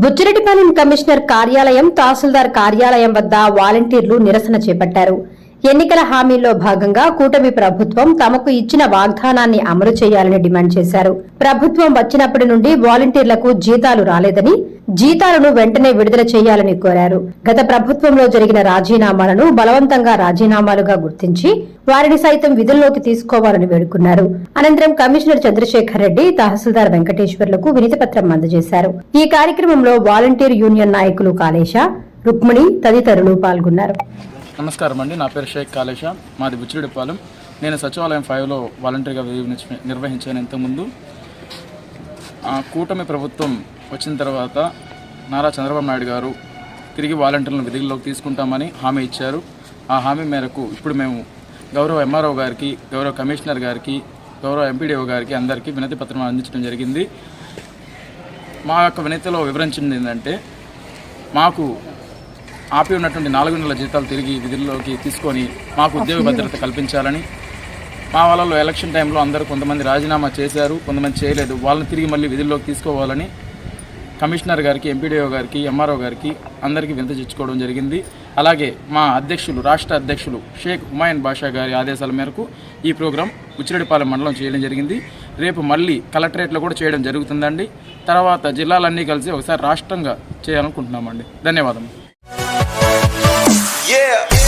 Buchireddypalem commissioner కార్యాలయం, తహసీల్దార్ కార్యాలయం వద్ద వాలంటీర్లు నిరసన చేపట్టారు. ఎన్నికల హామీల్లో భాగంగా కూటమి ప్రభుత్వం తమకు ఇచ్చిన వాగ్దానాన్ని అమలు చేయాలని డిమాండ్ చేశారు. ప్రభుత్వం వచ్చినప్పటి నుండి వాలంటీర్లకు జీతాలు రాలేదని, జీతాలను వెంటనే విడుదల చేయాలని కోరారు. గత ప్రభుత్వంలో జరిగిన రాజీనామాలను బలవంతంగా రాజీనామాలుగా గుర్తించి వారిని సైతం విధుల్లోకి తీసుకోవాలని వేడుకున్నారు. అనంతరం కమిషనర్ చంద్రశేఖర్ రెడ్డి, తహసీల్దార్ వెంకటేశ్వర్లకు వినతిపత్రం అందజేశారు. ఈ కార్యక్రమంలో వాలంటీర్ యూనియన్ నాయకులు కాళేశ, రుక్మిణి తదితరులు పాల్గొన్నారు. నమస్కారం అండి. నా పేరు షేక్ కాళేశ, మాది బుచ్చిరెడ్డిపాలెం. నేను సచివాలయం 5లో వాలంటీర్గా నిర్వహించాను. ఇంతకుముందు కూటమి ప్రభుత్వం వచ్చిన తర్వాత నారా చంద్రబాబు నాయుడు గారు తిరిగి వాలంటీర్లను విధుల్లోకి తీసుకుంటామని హామీ ఇచ్చారు. ఆ హామీ మేరకు ఇప్పుడు మేము గౌరవ ఎంఆర్ఓ గారికి, గౌరవ కమిషనర్ గారికి, గౌరవ ఎంపీడీఓ గారికి అందరికీ వినతి పత్రం అందించడం జరిగింది. మా యొక్క వినతిలో వివరించింది ఏంటంటే, మాకు ఆపి ఉన్నటువంటి 4 నెలల జీతాలు తిరిగి విధుల్లోకి తీసుకొని మాకు ఉద్యోగ భద్రత కల్పించాలని, మా వాళ్ళలో ఎలక్షన్ టైంలో అందరూ కొంతమంది రాజీనామా చేశారు, కొంతమంది చేయలేదు, వాళ్ళని తిరిగి మళ్ళీ విధుల్లోకి తీసుకోవాలని కమిషనర్ గారికి, ఎంపీడీఓ గారికి, ఎంఆర్ఓ గారికి అందరికీ వినతించుకోవడం జరిగింది. అలాగే మా అధ్యక్షులు, రాష్ట్ర అధ్యక్షులు షేక్ హుమాయూన్ బాషా గారి ఆదేశాల మేరకు ఈ ప్రోగ్రాం బుచ్చిరెడ్డిపాలెం మండలం చేయడం జరిగింది. రేపు మళ్ళీ కలెక్టరేట్లో కూడా చేయడం జరుగుతుందండి. తర్వాత జిల్లాలన్నీ కలిసి ఒకసారి రాష్ట్రంగా చేయాలనుకుంటున్నామండి. ధన్యవాదాలు. Yeah.